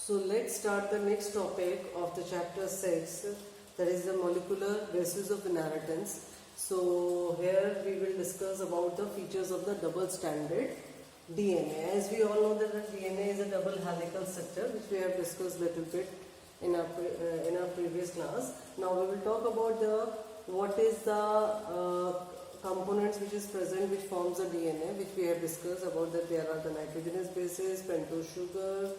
So let's start the next topic of the chapter 6, that is the molecular basis of inheritance. So here we will discuss about the features of the double stranded DNA. As we all know that the DNA is a double helical structure, which we have discussed little bit in our previous class. Now we will talk about what is the components which is present which forms the DNA, which we have discussed about that there are the nitrogenous bases, pentose sugar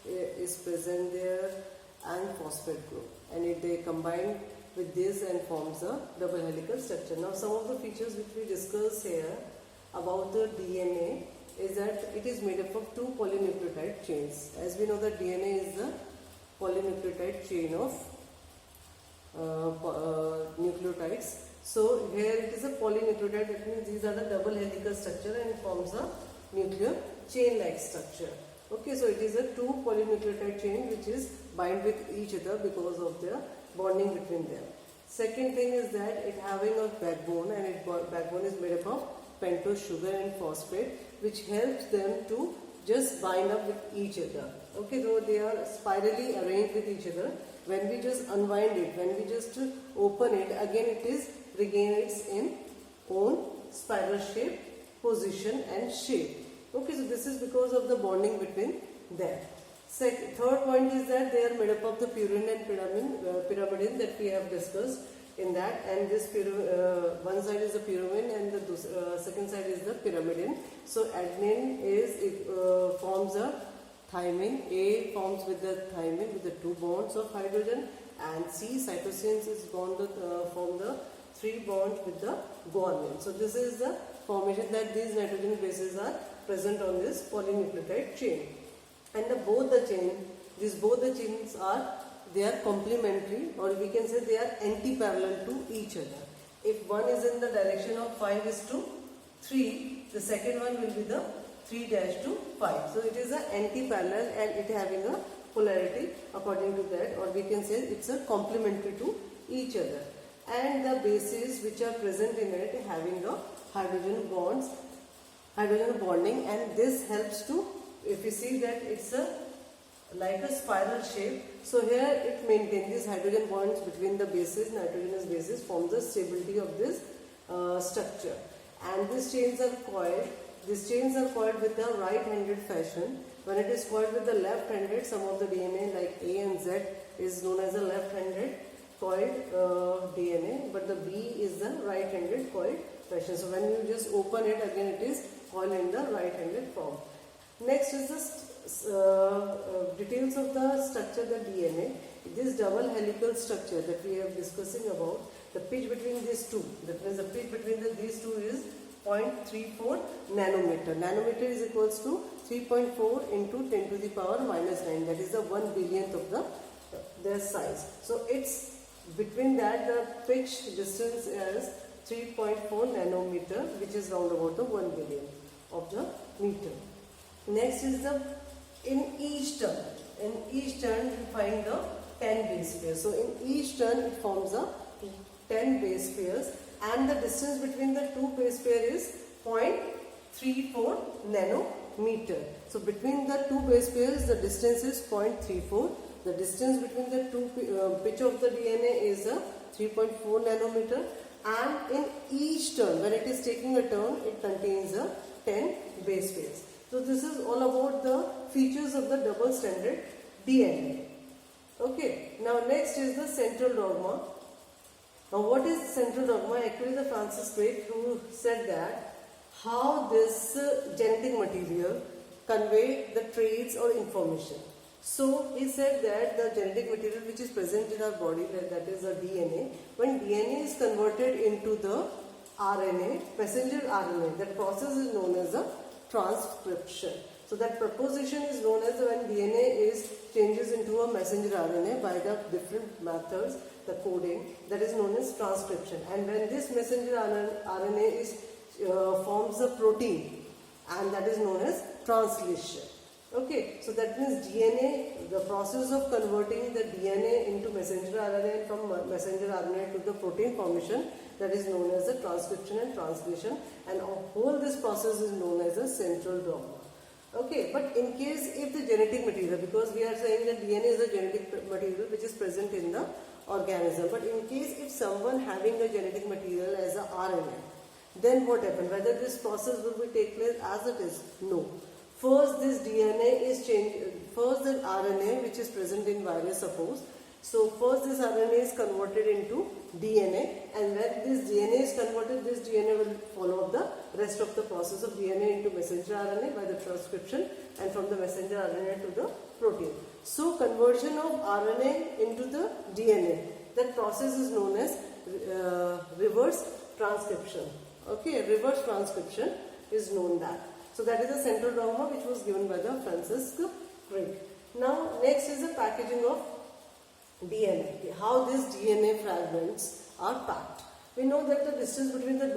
is present there, and phosphate group, and they combine with this and forms a double helical structure. Now some of the features which we discuss here about the DNA is that it is made up of two polynucleotide chains. As we know that DNA is the polynucleotide chain of nucleotides. So here it is a polynucleotide, that means these are the double helical structure and it forms a nuclear chain like structure. Okay, so it is a two polynucleotide chain which is bind with each other because of the bonding between them. Second thing is that it having a backbone, and its backbone is made up of pentose sugar and phosphate, which helps them to just bind up with each other. Okay, so they are spirally arranged with each other. When we just unwind it, when we just open it, again it is regain its in own spiral shape, position and shape. Okay, so this is because of the bonding between them. Third point is that they are made up of the purine and pyrimidine that we have discussed in that, and this one side is the purine and the second side is the pyrimidine. So adenine forms a thymine, A forms with the thymine with the two bonds of hydrogen, and C, cytosines, is form the three bonds with the guanine. So this is the formation that these nitrogen bases are present on this polynucleotide chain. And both the chains are complementary, or we can say they are anti-parallel to each other. If one is in the direction of 5:3, the second one will be the 3:5. So it is an anti-parallel and it having a polarity according to that, or we can say it's a complementary to each other. And the bases which are present in it having a hydrogen bonding, and this helps to, if you see that it's like a spiral shape. So here it maintains these hydrogen bonds between the bases, nitrogenous bases, forms the stability of this structure. And these chains are coiled. These chains are coiled with the right-handed fashion. When it is coiled with the left-handed, some of the DNA like A and Z is known as a left-handed coiled DNA, but the B is the right-handed coiled fashion. So when you just open it, again it is coiled in the right-handed form. Next is the details of the structure, the DNA. This double helical structure that we are discussing about, the pitch between these two, that means the pitch between these two is 0.34 nanometer. Nanometer is equals to 3.4 into 10 to the power minus 9. That is the 1 billionth of their size. So it's between that the pitch distance is 3.4 nanometer, which is round about the 1 billionth of the meter. Next is in each turn. In each turn you find the 10 base pairs. So in each turn it forms a 10 base pairs, and the distance between the two base pair is 0.34 nanometer. So between the two base pairs the distance is 0.34. The distance between the two pitch of the DNA is 3.4 nanometer, and in each turn, when it is taking a turn, it contains 10 base pairs. So this is all about the features of the double stranded DNA. Okay, now next is the central dogma. Now what is central dogma? Actually the Francis Crick who said that how this genetic material convey the traits or information. So he said that the genetic material which is present in our body, that is the DNA, when DNA is converted into the RNA, messenger RNA, that process is known as the transcription. So that proposition is known as when DNA changes into a messenger RNA by the different methods, the coding, that is known as transcription. And when this messenger RNA forms a protein, and that is known as translation. Okay, so that means DNA, the process of converting the DNA into messenger RNA and from messenger RNA to the protein formation, that is known as the transcription and translation, and whole this process is known as a central dogma. Okay, but in case if the genetic material, because we are saying that DNA is a genetic material which is present in the organism, but in case if someone having a genetic material as a RNA, then what happens? Whether this process will be take place as it is? No. First this DNA is changed, first the RNA which is present in virus suppose, so first this RNA is converted into DNA, and when this DNA is converted, this DNA will follow up the rest of the process of DNA into messenger RNA by the transcription, and from the messenger RNA to the protein. So conversion of RNA into the DNA, that process is known as reverse transcription. Okay, reverse transcription is known that. So that is the central dogma which was given by the Francis Crick. Now next is the packaging of DNA. How these DNA fragments are packed. We know that the distance between the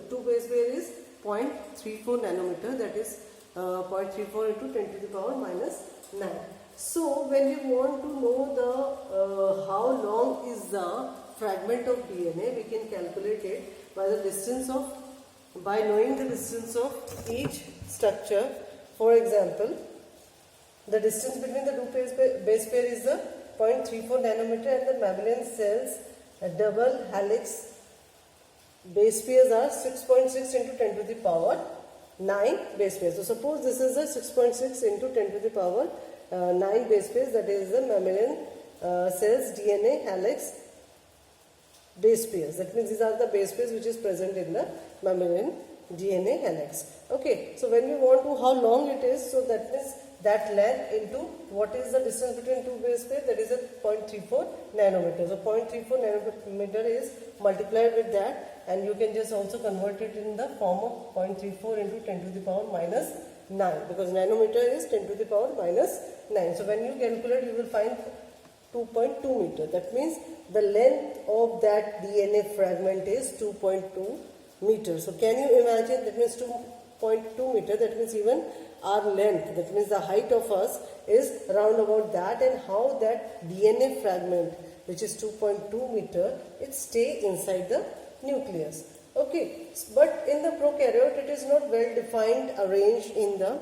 two base pairs is 0.34 nanometer, that is 0.34 into 10 to the power minus 9. So when we want to know the how long is the fragment of DNA, we can calculate it by the distance of, by knowing the distance of each structure. For example, the distance between the two base pair is the 0.34 nanometer, and the mammalian cells double helix base pairs are 6.6 into 10 to the power 9 base pairs. So suppose this is a 6.6 into 10 to the power 9 base pairs, that is the mammalian cells DNA helix base pairs. That means these are the base pairs which is present in the mammalian DNA helix. Okay, so when we want to how long it is, so that means that length into what is the distance between two base pairs, that is a 0.34 nanometer. So 0.34 nanometer is multiplied with that, and you can just also convert it in the form of 0.34 into 10 to the power minus 9, because nanometer is 10 to the power minus 9. So when you calculate, you will find 2.2 meter. That means the length of that DNA fragment is 2.2 meters. So can you imagine, that means 2.2 meter, that means even our length, that means the height of us is round about that, and how that DNA fragment which is 2.2 meter, it stay inside the nucleus. Okay, but in the prokaryote it is not well defined, arranged in the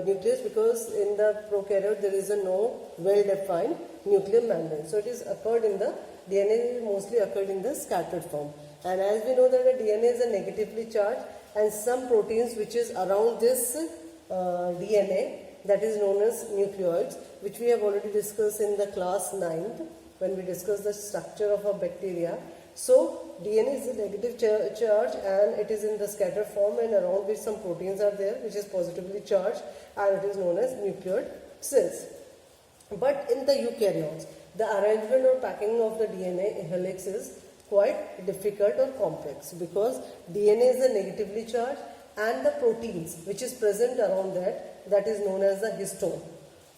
nucleus, because in the prokaryote there is a no well defined nuclear membrane. So it is occurred in the DNA, mostly occurred in the scattered form. And as we know that the DNA is a negatively charged, and some proteins which is around this DNA, that is known as nucleoids, which we have already discussed in the class 9th when we discussed the structure of a bacteria. So DNA is a negative charge, and it is in the scattered form, and around which some proteins are there which is positively charged, and it is known as nucleoid cells. But in the eukaryotes, the arrangement or packing of the DNA helix is quite difficult or complex, because DNA is a negatively charged, and the proteins which is present around that, that is known as the histone.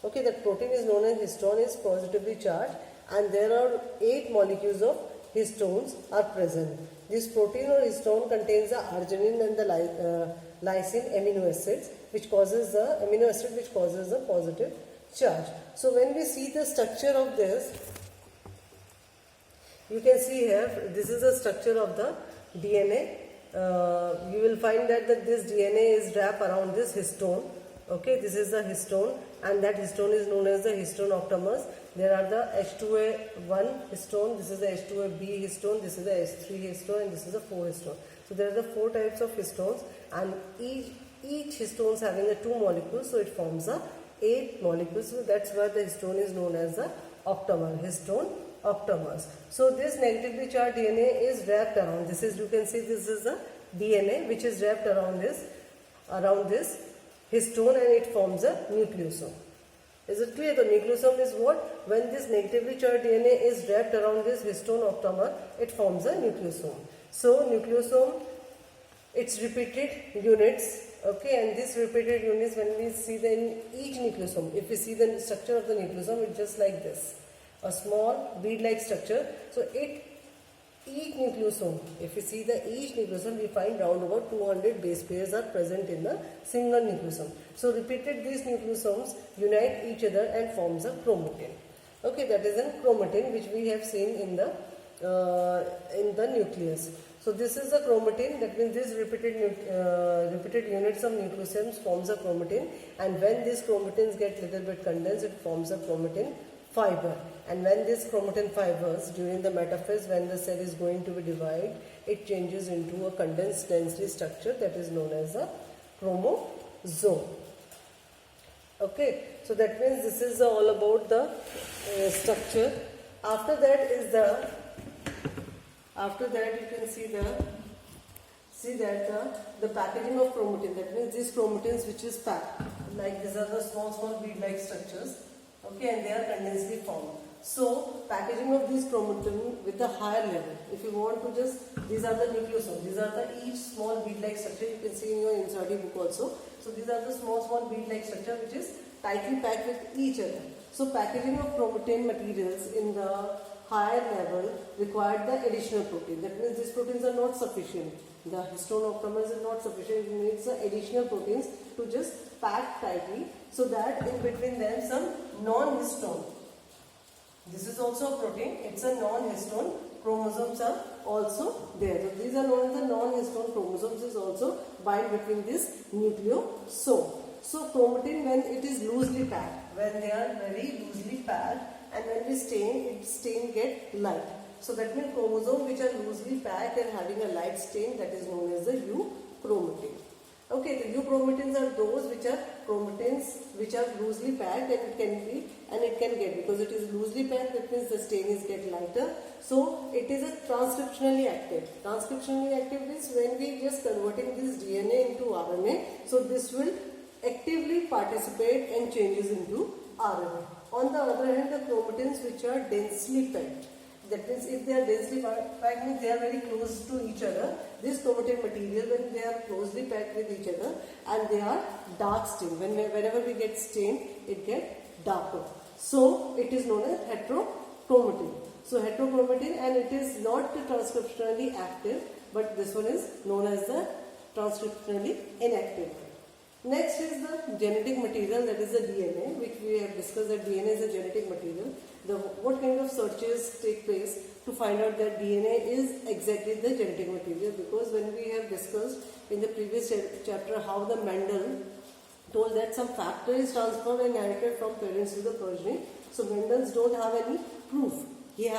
Okay, that protein is known as histone, is positively charged, and there are 8 molecules of histones are present. This protein or histone contains the arginine and the lysine amino acids, which causes the amino acid which causes the positive charge. So when we see the structure of this, you can see here, this is the structure of the DNA. You will find that this DNA is wrapped around this histone. Okay, this is the histone, and that histone is known as the histone octamers. There are the H2A1 histone, this is the H2AB histone, this is the H3 histone, and this is the 4 histone. So there are the 4 types of histones, and each histone is having a 2 molecules, so it forms a 8 molecules. So that's why the histone is known as the octamer, histone octamers. So this negatively charged DNA is wrapped around. This is, you can see, this is the DNA which is wrapped around this histone, and it forms a nucleosome. Is it clear? The nucleosome is what? When this negatively charged DNA is wrapped around this histone octamer, it forms a nucleosome. So nucleosome, it's repeated units. Okay, and these repeated units, when we see in each nucleosome, if we see the structure of the nucleosome, it's just like this, a small bead-like structure. So each nucleosome, if we see each nucleosome, we find round about 200 base pairs are present in the single nucleosome. So repeated these nucleosomes unite each other and forms a chromatin. Okay, that is a chromatin which we have seen in the nucleus. So So this is the chromatin. That means these repeated units of nucleosomes forms a chromatin, and when these chromatins get little bit condensed, it forms a chromatin fiber. And when these chromatin fibers during the metaphase, when the cell is going to be divided, it changes into a condensed densely structure that is known as a chromosome. Okay, so that means this is all about the structure. After that you can see the packaging of chromatin. That means these chromatins which is packed, like these are the small bead-like structures. Okay, and they are condensely formed. So packaging of these chromatin with a higher level. If you want to these are the nucleosomes. These are the each small bead-like structure. You can see in your NCERT book also. So these are the small bead-like structure which is tightly packed with each other. So packaging of chromatin materials in the higher level required the additional protein. That means these proteins are not sufficient. The histone octamers is not sufficient. It needs additional proteins to just pack tightly, so that in between them some non-histone. This is also a protein. It's a non-histone. Chromosomes are also there. So these are known as the non-histone chromosomes is also bind between this nucleosome. So chromatin, when it is loosely packed, when they are very loosely packed, and when we stain get light. So that means chromosomes which are loosely packed and having a light stain, that is known as the euchromatin. Okay, the euchromatins are those which are chromatins which are loosely packed, and it can get, because it is loosely packed, that means the stain is get lighter. So it is a transcriptionally active. Transcriptionally active means when we just converting this DNA into RNA, so this will actively participate and changes into RNA. On the other hand, the chromatins which are densely packed, that means if they are densely packed means they are very close to each other. This chromatin material, when they are closely packed with each other and they are dark stained, whenever we get stained, it gets darker. So it is known as heterochromatin. So heterochromatin, and it is not transcriptionally active, but this one is known as the transcriptionally inactive. Next is the genetic material, that is the DNA, which we have discussed that DNA is a genetic material. What kind of searches take place to find out that DNA is exactly the genetic material? Because when we have discussed in the previous chapter how the Mendel told that some factor is transferred and inherited from parents to the progeny. So Mendel's don't have any proof. He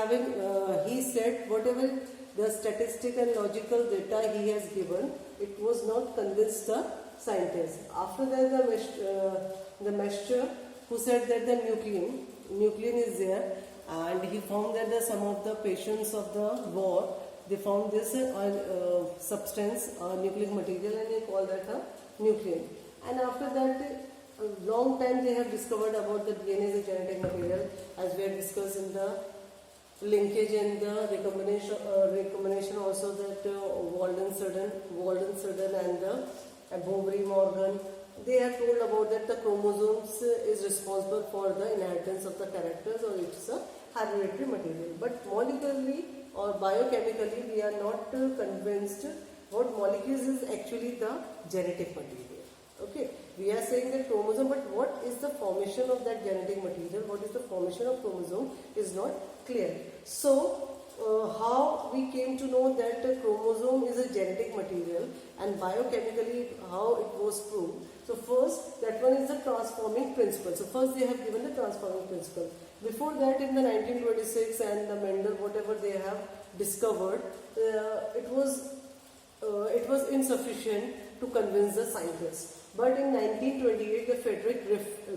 said whatever the statistical and logical data he has given, it was not convinced the scientists. After that, the Mescher, who said that the nuclein is there, and he found that some of the patients of the war, they found this substance, nucleic material, and they call that a nuclein. And after that, a long time they have discovered about the DNA as a genetic material, as we have discussed in the linkage and the recombination also, that Walden-Sudden and the Boveri-Morgan, they have told about that the chromosomes is responsible for the inheritance of the characters, or it's a hereditary material. But molecularly or biochemically, we are not convinced what molecules is actually the genetic material. Okay, we are saying that chromosome, but what is the formation of that genetic material, what is the formation of chromosome is not clear. So how we came to know that a chromosome is a genetic material, and biochemically how it was proved. So first, that one is the transforming principle. So first they have given the transforming principle. Before that, in the 1926 and the Mendel, whatever they have discovered, it was insufficient to convince the scientists. But in 1928, the Frederick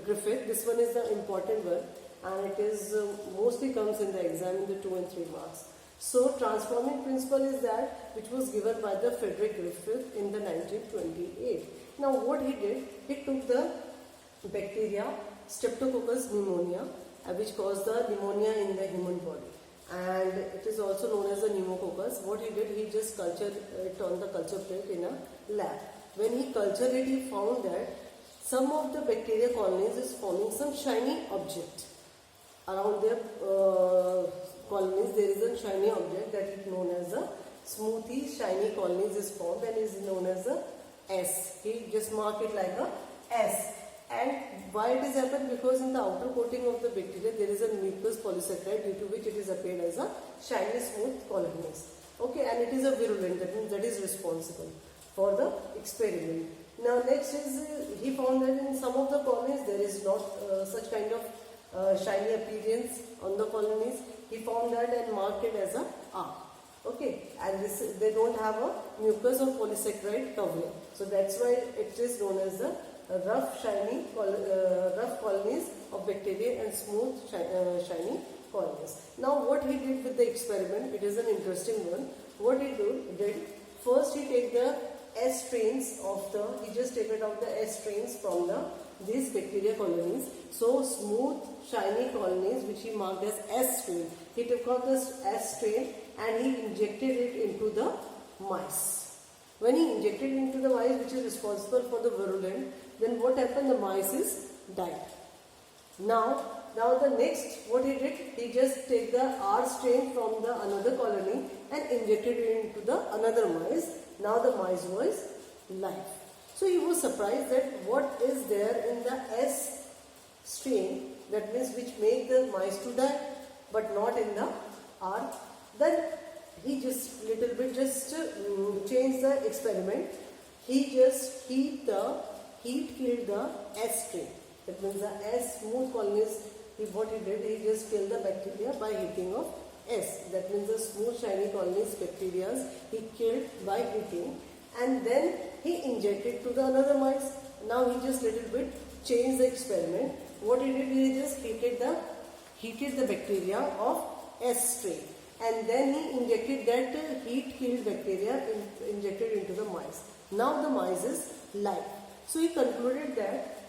Griffith, this one is the important one, and it is mostly comes in the exam in the 2 and 3 marks. So transforming principle is that which was given by the Frederick Griffith in the 1928. Now what he did, he took the bacteria Streptococcus pneumonia, which caused the pneumonia in the human body, and it is also known as the pneumococcus. What he did, he just cultured it on the culture plate in a lab. When he cultured it, he found that some of the bacteria colonies is forming some shiny object around their colonies. There is a shiny object that is known as a smoothy shiny colonies is formed and is known as a S. He just marked it like a S. And why it is happened? Because in the outer coating of the bacteria there is a mucus polysaccharide, due to which it is appeared as a shiny smooth colonies. Okay, and it is a virulent, that means that is responsible for the experiment. Now next is he found that in some of the colonies there is not such kind of shiny appearance on the colonies. He found that and marked it as a R. Okay, and this, they don't have a mucus or polysaccharide covering. So that's why it is known as the rough colonies of bacteria and smooth shiny colonies. Now what he did with the experiment, it is an interesting one. What he did, first he take the S strains of the, he just taken out the S strains from these bacteria colonies. So smooth shiny colonies which he marked as S strain. He took out this S strain and he injected it into the mice. When he injected it into the mice which is responsible for the virulent, then what happened? The mice died. Now the next, what he did, he just take the R strain from the another colony and injected it into the another mice. Now the mice was live. So he was surprised that what is there in the S strain, that means which make the mice to die, but not in the R. Then he just little bit changed the experiment. He just heat killed the S strain. That means the S smooth colonies. What he did, he just killed the bacteria by heating of S. That means the smooth shiny colonies bacteria he killed by heating, and then he injected to the another mice. Now he just little bit changed the experiment. What he did, he just heated the bacteria of S strain, and then he injected that heat killed bacteria injected into the mice. Now the mice is live. So he concluded that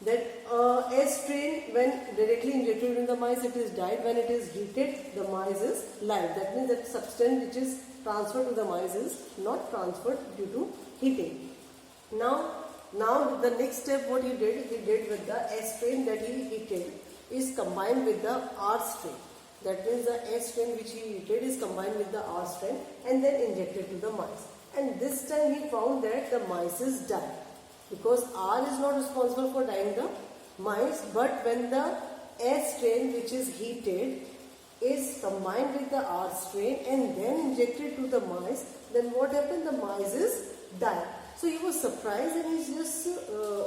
S strain, when directly injected in the mice, it is died. When it is heated, the mice is live. That means that substance which is transferred to the mice is not transferred due to heating. Now the next step, what he did with the S strain that he heated is combined with the R strain. That means the S strain which he heated is combined with the R strain and then injected to the mice. And this time he found that the mice is died. Because R is not responsible for dying the mice, but when the S strain which is heated is combined with the R strain and then injected to the mice, then what happened? The mice is died. So he was surprised and he just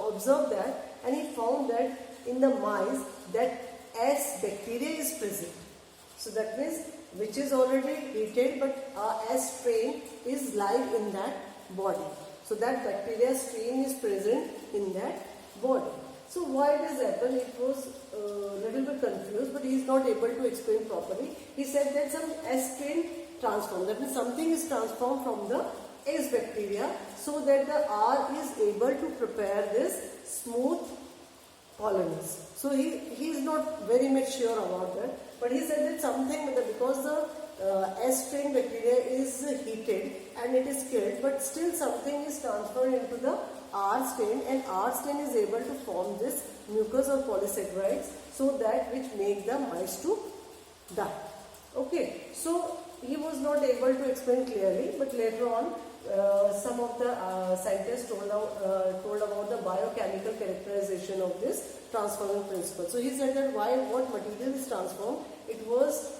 observed that, and he found that in the mice that S bacteria is present. So that means which is already heated, but S strain is live in that body. So that bacteria strain is present in that body. So why does happen? It was a little bit confused, but he is not able to explain properly. He said that some S strain transformed. That means something is transformed from the S bacteria so that the R is able to prepare this smooth colonies. So he is not very much sure about that, but he said that something because the S strain bacteria is heated and it is killed, but still something is transferred into the R strain, and R strain is able to form this mucus or polysaccharides, so that which make the mice to die. Okay, so he was not able to explain clearly, but later on some of the scientists told about the biochemical characterization of this transforming principle. So he said that what material is transformed, it was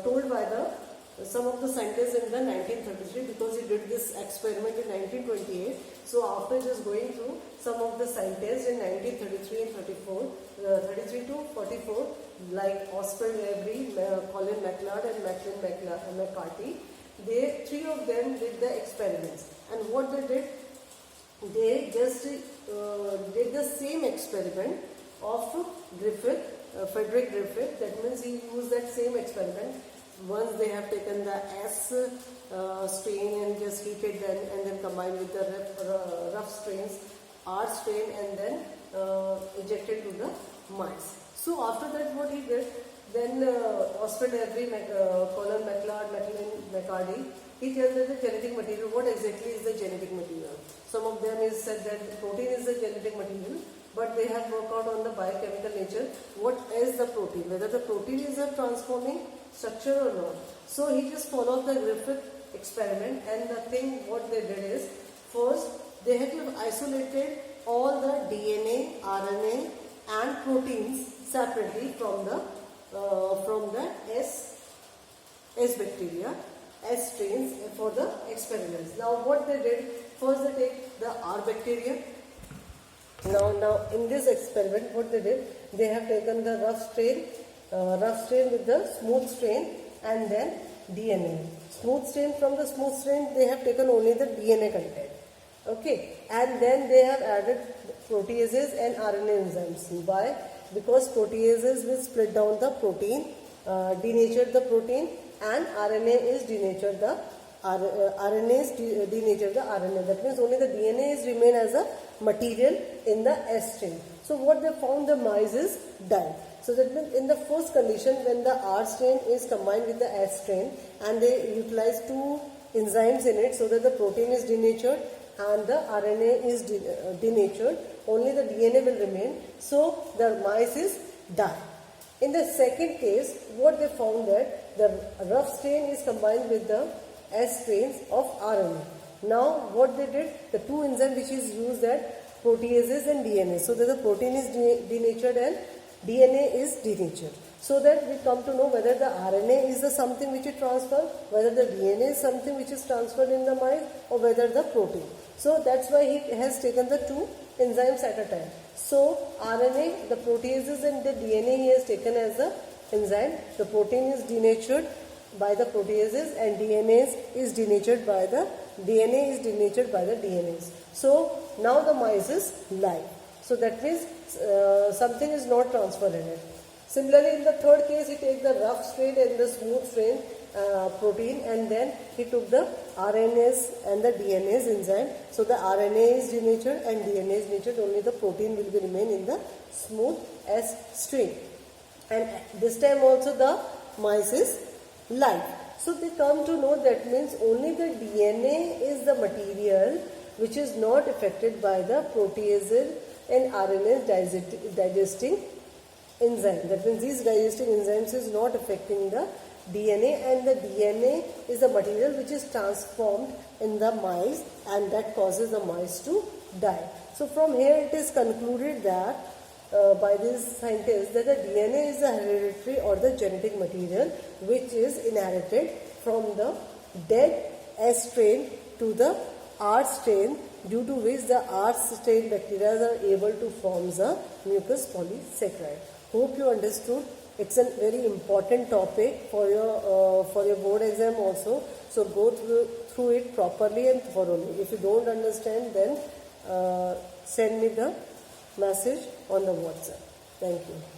told by some of the scientists in the 1933, because he did this experiment in 1928. So after just going through, some of the scientists in 1933 and 33 to 44, like Oswald Avery, Colin MacLeod and Macklin McCarthy, three of them did the experiments. And what they did, they just did the same experiment of Frederick Griffith. That means he used that same experiment. Once they have taken the S strain and just heated them and then combined with the rough strains, R strain, and then injected to the mice. So after that, what he did, then Oswald Avery, Colin MacLeod, Macklin McCarthy, he tells that the genetic material, what exactly is the genetic material? Some of them is said that protein is the genetic material, but they have worked out on the biochemical nature. What is the protein? Whether the protein is a transforming structure or not. So he just followed the Griffith experiment, and the thing what they did is, first they had to have isolated all the DNA, RNA and proteins separately from the S bacteria, S strains for the experiments. Now what they did, first they take the R bacteria. Now in this experiment what they did, they have taken the rough strain with the smooth strain and then DNA. Smooth strain, from the smooth strain they have taken only the DNA content. Okay, and then they have added proteases and RNA enzymes. Why? Because proteases will split down the protein, denature the protein, and RNA is denature the RNA is denature the RNA. That means only the DNA is remain as a material in the S strain. So what they found, the mice is died. So that means in the first condition, when the R strain is combined with the S strain and they utilize two enzymes in it so that the protein is denatured and the RNA is denatured, only the DNA will remain. So the mice is die. In the second case, what they found that the rough strain is combined with the S strains of RNA. Now what they did, the two enzymes which is used, that proteases and DNA, so that the protein is denatured and DNA is denatured. So that we come to know whether the RNA is the something which is transferred, whether the DNA is something which is transferred in the mice, or whether the protein. So that's why he has taken the two enzymes at a time. So RNA, the proteases and the DNA he has taken as a enzyme. The protein is denatured by the proteases and DNA is denatured by the DNAs. So now the mice is live. So that means something is not transferred in it. Similarly, in the third case, he takes the rough strain and the smooth strain protein, and then he took the RNAs and the DNAs enzyme. So the RNA is denatured and DNA is denatured. Only the protein will be remain in the smooth S strain. And this time also the mice is live. So they come to know that means only the DNA is the material which is not affected by the proteases and RNA digesting enzyme. That means these digesting enzymes is not affecting the DNA, and the DNA is the material which is transformed in the mice, and that causes the mice to die. So from here it is concluded that by these scientists that the DNA is the hereditary or the genetic material which is inherited from the dead S strain to the R strain, due to which the R strain bacteria are able to form the mucus polysaccharide. Hope you understood. It's a very important topic for your board exam also. So go through it properly and thoroughly. If you don't understand, then send me the message on the WhatsApp. Thank you.